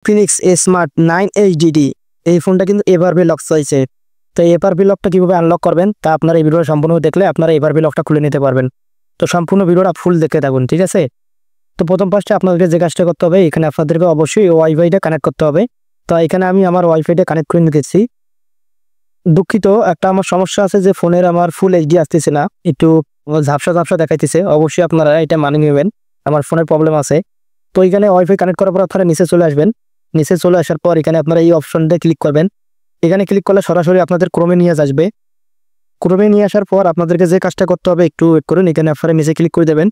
Phoenix smart 9 HDD এই ফোনটা কিন্তু এভারবি লক চাইছে। তো এভারবি লকটা কিভাবে আনলক করবেন তা আপনারা এই ভিডিওটা সম্পূর্ণ দেখলে আপনারা এভারবি লকটা খুলে নিতে পারবেন। তো সম্পূর্ণ ভিডিওটা ফুল দেখতে থাকুন, ঠিক আছে। তো প্রথম ফার্স্টে আপনাদেরকে যে কাজটা করতে হবে, এখানে আপনাদেরকে অবশ্যই ওয়াইফাইটা কানেক্ট করতে হবে। তো এখানে আমি আমার ওয়াইফাইটা কানেক্ট করে নিতেছি। দুঃখিত, একটা আমার সমস্যা আছে যে ফোনের আমার ফুল এইচডি আসতেছে না, একটু ঝাপসা ঝাপসা দেখাইতেছে। অবশ্যই আপনারা এটা মানিয়ে নেবেন, আমার ফোনের প্রবলেম আছে। তো এখানে ওয়াইফাই কানেক্ট করার পর আপনারা নিচে চলে আসবেন। নিচে চলে আসার পর এখানে আপনারা এই অপশনটা ক্লিক করবেন। এখানে ক্লিক করলে সরাসরি আপনাদের ক্রোমে নিয়ে আসবে। ক্রোমে নিয়ে আসার পর আপনাদেরকে যে কাজটা করতে হবে একটু ওয়েট করুন। এখানে আপনারা নিচে ক্লিক করে দেবেন।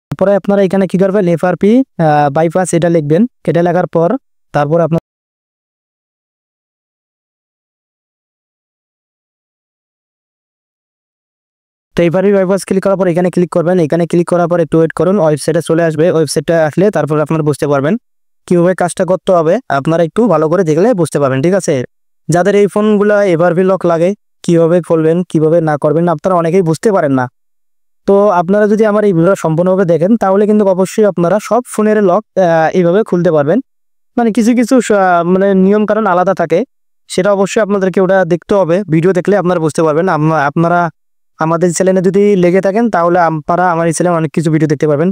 তারপরে আপনারা এখানে কি করবেন, এফআরপি বাইপাস এটা লিখবেন। এটা লেখার পর তারপর আপনার তো এফআরপি বাইপাস ক্লিক করার পর এখানে ক্লিক করবেন। এখানে ক্লিক করার পর একটু ওয়েট করুন, ওয়েবসাইটে চলে আসবে। ওয়েবসাইটটা আসলে তারপর আপনারা বুঝতে পারবেন কিভাবে কাজটা করতে হবে। আপনারা একটু ভালো করে দেখলে বুঝতে পারবেন, ঠিক আছে। যাদের এই ফোনগুলো এফআরপি লক লাগে, কিভাবে খুলবেন কিভাবে না করবেন আপনারা অনেকেই বুঝতে পারেন না। তো আপনারা যদি আমার এই ভিডিও সম্পূর্ণভাবে দেখেন তাহলে কিন্তু অবশ্যই আপনারা সব ফোনের লক এইভাবে খুলতে পারবেন। মানে কিছু কিছু মানে নিয়ম কারণ আলাদা থাকে, সেটা অবশ্যই আপনাদেরকে ওটা দেখতে হবে। ভিডিও দেখলে আপনারা বুঝতে পারবেন। আপনারা আমাদের চ্যানেলে যদি লেগে থাকেন তাহলে আপনারা আমার এই চ্যানেলে অনেক কিছু ভিডিও দেখতে পারবেন।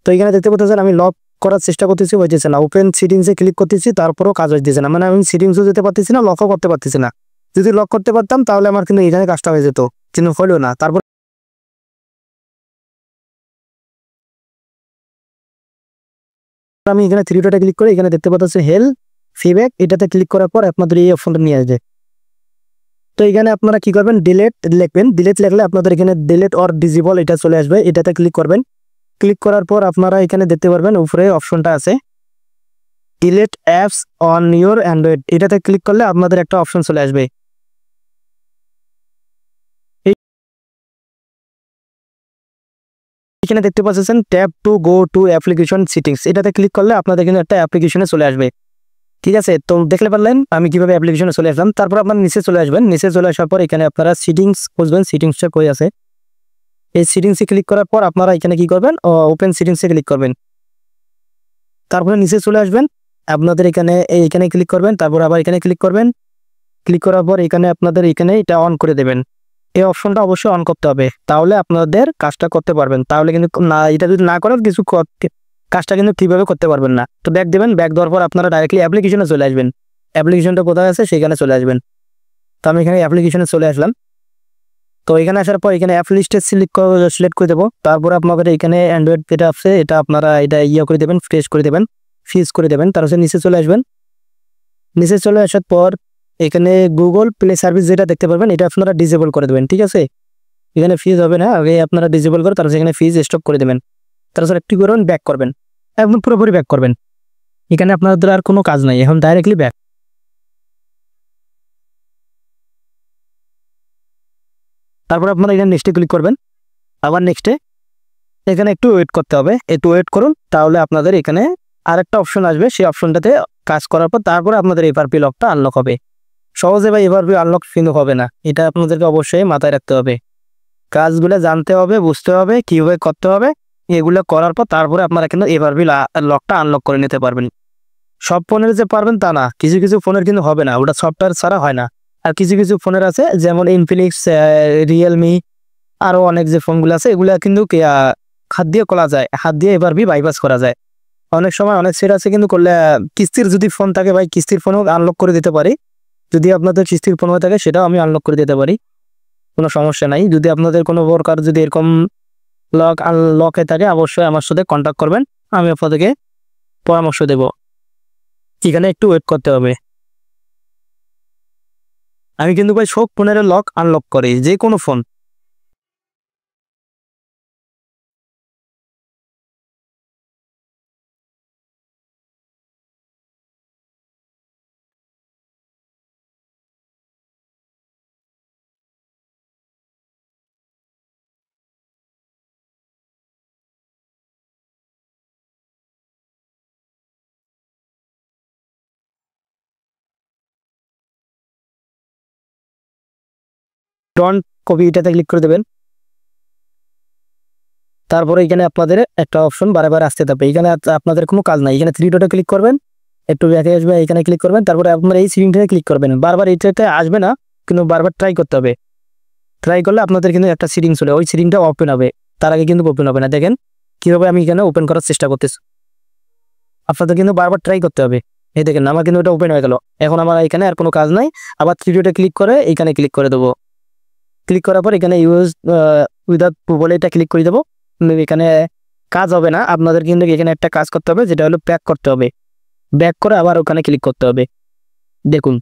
তো এখানে দেখতে পাচ্ছেন আমি লক করার চেষ্টা করতেছি, হইতেছে না। ওপেন সেটিংসে ক্লিক করতেছি, তারপরেও কাজ হইতেছে না। মানে আমি সেটিংসও যেতে পারতেছি না, লকও করতে পারতেছি না। যদি লক করতে পারতাম তাহলে আমার কিন্তু এখানে কাজটা হয়ে যেত, কিন্তু হলো না। তারপর আমি এখানে থ্রি ডটে ক্লিক করে এখানে দেখতে পাচ্ছি হেল্প ফিডব্যাক, এটাতে ক্লিক করার পর আপনাদের এই অপশনটা নিয়ে আসবে। তো এখানে আপনারা কি করবেন, ডিলেট লিখবেন। ডিলেট লিখলে আপনাদের এখানে ডিলেট অর ডিসেবল এটা চলে আসবে, এটাতে ক্লিক করবেন। ক্লিক করার পর আপনারা এখানে দেখতে পারবেন উপরে অপশনটা আছে delete apps on your Android, এটাতে ক্লিক করলে আপনাদের একটা অপশন চলে আসবে। এখানে দেখতে পাচ্ছেন tap to go to application settings, এটাতে ক্লিক করলে আপনাদের এখানে একটা অ্যাপ্লিকেশনে চলে আসবে, ঠিক আছে। তো দেখতে পারলেন আমি কিভাবে অ্যাপ্লিকেশনে চলে আসলাম। তারপর আপনারা নিচে চলে আসবেন। নিচে চলে আসার পর এখানে আপনারা সেটিংস খুঁজবেন, সেটিংসটা কই আছে। এই সেটিংসে ক্লিক করার পর আপনারা এখানে কি করবেন, ওপেন সেটিংসে ক্লিক করবেন। তারপরে নিচে চলে আসবেন, আপনাদের এখানে ক্লিক করবেন। তারপর আবার এখানে ক্লিক করবেন। ক্লিক করার পর এখানে আপনাদের এখানে এটা অন করে দেবেন। এই অপশনটা অবশ্যই অন করতে হবে, তাহলে আপনাদের কাজটা করতে পারবেন। তাহলে কিন্তু না, এটা যদি না করেন কিছু কাজটা কিন্তু ঠিকভাবে করতে পারবেন না। তো ব্যাক দেবেন। ব্যাক দেওয়ার পর আপনারা ডাইরেক্টলি অ্যাপ্লিকেশনে চলে আসবেন। অ্যাপ্লিকেশনটা কোথায় আছে সেখানে চলে আসবেন। তো আমি এখানে অ্যাপ্লিকেশনে চলে আসলাম। তো এখানে আসার পর এখানে অ্যাপ লিস্টে সিলেক্ট করে দেবো। তারপর আপনাদের এখানে অ্যান্ড্রয়েড যেটা আছে এটা আপনারা এটা করে দেবেন, ফ্রেশ করে দেবেন, ফিজ করে দেবেন। তার হচ্ছে নিচে চলে আসবেন। নিচে চলে আসার পর এখানে গুগল প্লে সার্ভিস যেটা দেখতে পারবেন এটা আপনারা ডিসেবল করে দেবেন, ঠিক আছে। এখানে ফিজ হবে না, আগে আপনারা ডিসেবল করে তারপর এখানে ফিজ স্টপ করে দেবেন। তারপর একটু করবেন, ব্যাক করবেন, একদম পুরোপুরি ব্যাক করবেন। এখানে আপনাদের আর কোনো কাজ নাই, এখন ডাইরেক্টলি ব্যাক। তারপর আপনারা এখানে নেক্সটে ক্লিক করবেন। আবার নেক্সটে এখানে একটু ওয়েট করতে হবে, একটু ওয়েট করুন। তাহলে আপনাদের এখানে আরেকটা অপশন আসবে, সেই অপশনটাতে কাজ করার পর তারপরে আপনাদের এফআরপি লকটা আনলক হবে। সহজে ভাই এফআরপি আনলক কিন্তু হবে না, এটা আপনাদেরকে অবশ্যই মাথায় রাখতে হবে। কাজগুলো জানতে হবে, বুঝতে হবে কিভাবে করতে হবে। এগুলো করার পর তারপরে আপনারা কিন্তু এফআরপি লকটা আনলক করে নিতে পারবেন। সব ফোনের যে পারবেন তা না, কিছু কিছু ফোনের কিন্তু হবে না, ওটা সফটওয়্যার ছাড়া হয় না। আর কিছু কিছু ফোনের আছে যেমন ইনফিনিক্স, রিয়েলমি, আরো অনেক যে ফোনগুলো আছে এগুলা কিন্তু হাত দিয়ে খোলা যায়, হাত দিয়ে এফআরপি বাইপাস করা যায়। অনেক সময় অনেক সেট আছে কিন্তু করলে কিস্তির যদি ফোন থাকে ভাই, কিস্তির ফোনও আনলক করে দিতে পারি। যদি আপনাদের কিস্তির ফোন হয়ে থাকে সেটাও আমি আনলক করে দিতে পারি, কোনো সমস্যা নাই। যদি আপনাদের কোনো প্রকার যদি এরকম লক আনলক হয়ে থাকে অবশ্যই আমার সাথে কন্ট্যাক্ট করবেন, আমি আপনাদেরকে পরামর্শ দেব। এখানে একটু ওয়েট করতে হবে। আমি কিন্তু ভাই সব ফোনের লক আনলক করি, যে কোনো ফোন। ডন্ট কপি এটাতে ক্লিক করে দেবেন। তারপরে এখানে আপনাদের একটা অপশন বারে আসতে থাকবে। এখানে আপনাদের কোনো কাজ নাই, এখানে থ্রি ডটে ক্লিক করবেন, একটু ব্যাকে আসবে, এখানে ক্লিক করবেন, তারপরে আপনার এই সিটিংটাতে ক্লিক করবেন। বারবার এইটাতে আসবে না, কিন্তু বারবার ট্রাই করতে হবে। ট্রাই করলে আপনাদের কিন্তু একটা সিটিং চলে, ওই সিটিংটা ওপেন হবে, তার আগে কিন্তু ওপেন হবে না। দেখেন কিভাবে আমি এখানে ওপেন করার চেষ্টা করতেছি। আপনাদের কিন্তু বারবার ট্রাই করতে হবে। এই দেখেন আমার কিন্তু এটা ওপেন হয়ে গেল। এখন আমার এখানে আর কোনো কাজ নাই, আবার থ্রি ডটে ক্লিক করে এখানে ক্লিক করে দেবো। ক্লিক করার পর এখানে ইউজ উইদাউট বলে এটা ক্লিক করে দেবো। এখানে কাজ হবে না, আপনাদের কিন্তু এখানে একটা কাজ করতে হবে, যেটা হলো ব্যাক করতে হবে। ব্যাক করে আবার ওখানে ক্লিক করতে হবে। দেখুন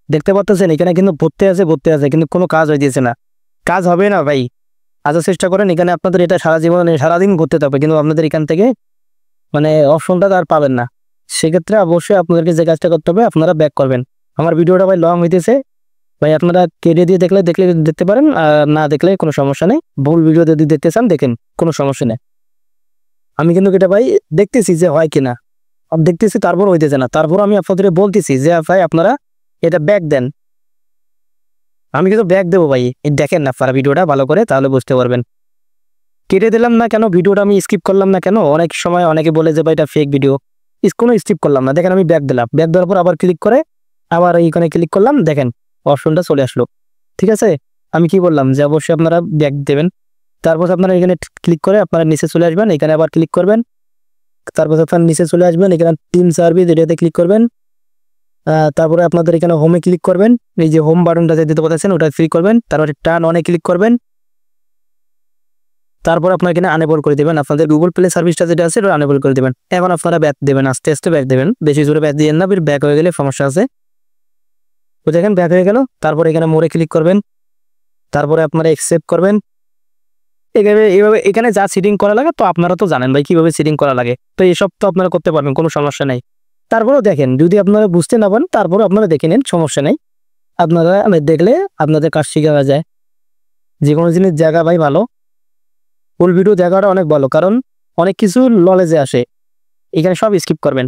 দেখতে পাচ্ছেন এখানে কিন্তু ভর্তি আছে কিন্তু কোনো কাজ হইতেছে না। কাজ হবে না ভাই, আজও চেষ্টা করেন। এখানে আপনাদের এটা সারা জীবন সারাদিন ঘুরতে থাকবে, কিন্তু আপনাদের এখান থেকে মানে অপশনটা আর পাবেন না। সেক্ষেত্রে অবশ্যই আপনাদেরকে যে কাজটা করতে হবে, আপনারা ব্যাক করবেন। আমার ভিডিওটা ভাই লং হইতেছে ভাই, আপনারা কেটে দিয়ে দেখলে দেখতে পারেন, আর না দেখলে কোনো সমস্যা নেই। ভুল ভিডিও যদি দেখতে চান দেখেন, কোনো সমস্যা নেই। আমি কিন্তু এটা ভাই দেখতেছি যে হয় কিনা, দেখতেছি তারপর হইতেছে না, তারপর আমি আপনাদের বলতেছি যে ভাই আপনারা এটা ব্যাক দেন। আমি কিন্তু ব্যাক দেবো ভাই, দেখেন না আপনারা ভিডিওটা ভালো করে, তাহলে বুঝতে পারবেন। কেটে দিলাম না কেন, ভিডিওটা আমি স্কিপ করলাম না কেন, অনেক সময় অনেকে বলে যে ভাই এটা ফেক ভিডিও, কোনো স্কিপ করলাম না। দেখেন আমি ব্যাক দিলাম, ব্যাক দেওয়ার পর আবার ক্লিক করে আবার এইখানে ক্লিক করলাম, দেখেন অপশনটা চলে আসলো। ঠিক আছে, আমি কি বললাম যে অবশ্যই আপনারা ব্যাক দেবেন। তারপর আপনারা এখানে ক্লিক করে আপনারা নিচে চলে আসবেন, এখানে আবার ক্লিক করবেন। তারপর আপনারা নিচে চলে আসবেন, এখানে টিম সার্ভিস এটাতে ক্লিক করবেন। তারপরে আপনাদের এখানে হোমে ক্লিক করবেন, এই যে হোম বাটনটা দিতে পারছেন ওটা ক্লিক করবেন, তারপরে টার্ন অনে ক্লিক করবেন। তারপর আপনার এখানে আনেবল করে দেবেন, আপনাদের গুগল প্লে সার্ভিসটা যেটা আছে ওটা আনেবল করে দেবেন। এখন আপনারা ব্যাক দেবেন, আস্তে আস্তে ব্যাক দেবেন, বেশি জোরে ব্যাক দিবেন না, ব্যাক হয়ে গেলে সমস্যা আছে। তো দেখেন ব্যাক হয়ে গেল। তারপর এখানে মোড়ে ক্লিক করবেন, তারপরে আপনারা অ্যাকসেপ্ট করবেন। এইভাবে এখানে যা সিটিং করা লাগে তো আপনারা তো জানেন ভাই কিভাবে সিটিং করা লাগে, তো এসব তো আপনারা করতে পারবেন, কোনো সমস্যা নেই। তারপরেও দেখেন যদি আপনারা বুঝতে না পারেন, তারপরে আপনারা দেখে নেন, সমস্যা নেই। আপনারা দেখলে আপনাদের কাজ শিখে যায়। যে কোনো জিনিস জায়গা ভাই ভালো, ফুল ভিডিও জায়গাটা অনেক ভালো, কারণ অনেক কিছু নলেজে আসে। এখানে সব স্কিপ করবেন।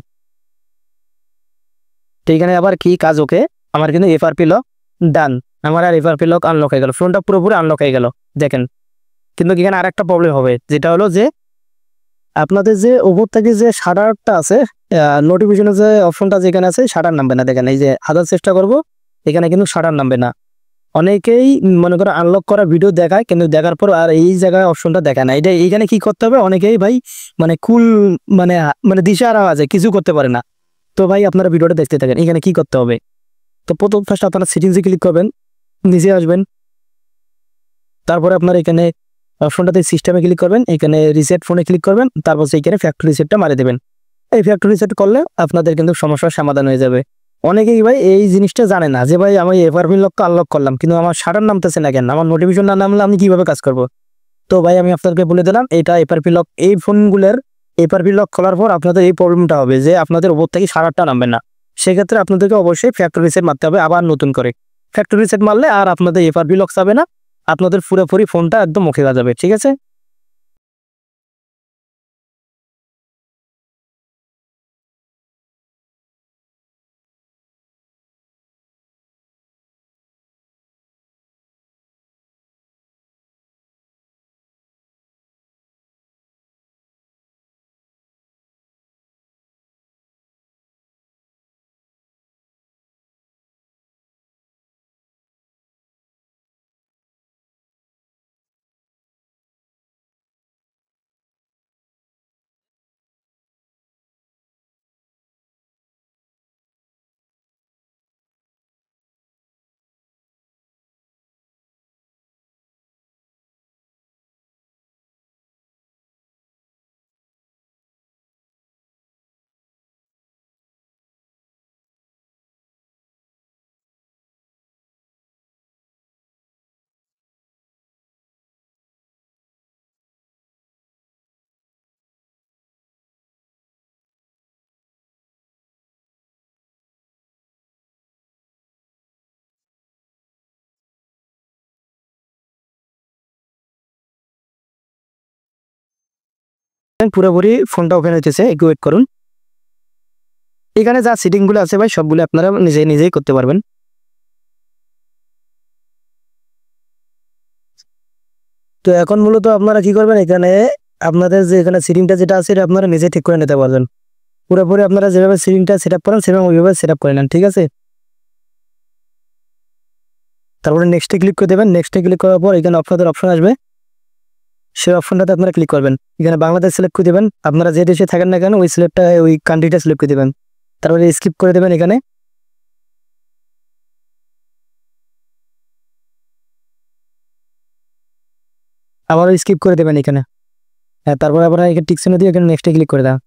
তো এখানে আবার কি কাজ, ওকে আমার কিন্তু এফআরপি লক ডান, আমার আর এফআরপি লক আনলক হয়ে গেল, ফোনটা পুরোপুরি আনলক হয়ে গেল। দেখেন কিন্তু এখানে আর একটা প্রবলেম হবে, যেটা হলো যে আপনাদের যে ওপর থেকে যে শাটারটা আছে, নোটিফিকেশনের যে অপশনটা যেখানে আছে, শাটার নামবে না। দেখেন এই যে হাজার চেষ্টা করব, এখানে কিন্তু শাটার নামবে না। অনেকেই মনে করো আনলক করা ভিডিও দেখায়, কিন্তু দেখার পর আর এই জায়গায় অপশনটা দেখায় না। এটা এইখানে কি করতে হবে, অনেকেই ভাই মানে কুল মানে মানে দিশাহারা আছে, কিছু করতে পারে না। তো ভাই আপনারা ভিডিওটা দেখতে থাকেন, এখানে কি করতে হবে। তো প্রথম ফার্স্ট আপনারা সেটিংসে ক্লিক করবেন, নিচে আসবেন, তারপরে আপনার এখানে অপশনটাতে সিস্টেমে ক্লিক করবেন, এখানে রিসেট ফোনে ক্লিক করবেন, তারপর সেইখানে ফ্যাক্টরি রিসেটটা মারি দেবেন। এই ফ্যাক্টরি রিসেট করলে আপনাদের কিন্তু সমস্যার সমাধান হয়ে যাবে। অনেকেই ভাই এই জিনিসটা জানে না যে ভাই আমি এফআরপি লককে আনলক করলাম, কিন্তু আমার শাটার নামতেছে না কেন, আমার নোটিফিকেশন না নামলে আমি কিভাবে কাজ করব। তো ভাই আমি আপনাদেরকে বলে দিলাম, এটা এফআরপি লক, এই ফোনগুলোর এফআরপি লক খোলার পর আপনাদের এই প্রবলেমটা হবে যে আপনাদের উপর থেকে শাটারটা নামবে না। সেক্ষেত্রে আপনাদেরকে অবশ্যই ফ্যাক্টরি রিসেট মারতে হবে, আবার নতুন করে। ফ্যাক্টরি রিসেট মারলে আর আপনাদের এফআরপি লক যাবে না, আপনাদের পুরোপুরি ফোনটা একদম মুখে যাবে। ঠিক আছে। পুরোপুরি ফোনটা ওপেন হইতেছে, একটু ওয়েট করুন। এখানে যা সেটিংগুলো আছে ভাই সবগুলো আপনারা নিজেই করতে পারবেন। তো এখন মূলত আপনারা কি করবেন, এখানে আপনাদের যে এখানে সেটিংটা যেটা আছে এটা আপনারা নিজে ঠিক করে নিতে পারবেন। পুরোপুরি আপনারা যেভাবে সেটিংটা সেট আপ করেন সেভাবে ওইভাবে সেট আপ করে নেন, ঠিক আছে। তারপরে নেক্সটে ক্লিক করে দেবেন। নেক্সটে ক্লিক করার পর এখানে আপনাদের অপশন আসবে, সেই অপশনটাতে আপনারা ক্লিক করবেন। এখানে বাংলাদেশ সিলেক্ট করে দেবেন, আপনারা যে দেশে থাকেন না কেন ওই কান্ট্রিটা সিলেক্ট করে দেবেন। তারপরে স্কিপ করে দেবেন এখানে। আবারও স্কিপ করে দেবেন এখানে। হ্যাঁ, তারপরে আপনারা এখানে টিক চিহ্ন দিয়ে এখানে নেক্সটে ক্লিক করে দেন।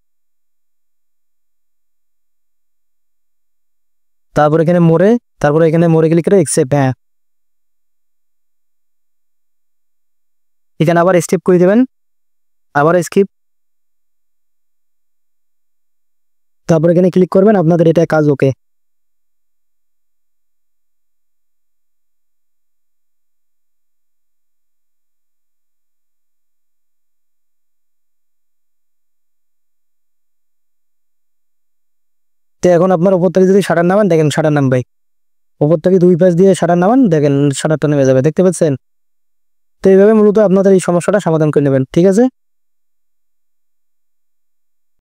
তারপর এখানে মোড়ে ক্লিক করে অ্যাকসেপ্ট। হ্যাঁ, এখানে আবার স্কিপ করে দেবেন, আবার স্কিপ। তারপর এখানে ক্লিক করবেন, আপনাদের এটা কাজ ওকে। তো এখন আপনার উপর থেকে যদি শাটার নামান, দেখেন শাটার নামবে। উপর থেকে দুই পাশ দিয়ে শাটার নামান, দেখেন শাটারটা নেমে যাবে, দেখতে পাচ্ছেন। তো এইভাবে মূলত আপনাদের এই সমস্যাটা সমাধান করে নেবেন, ঠিক আছে।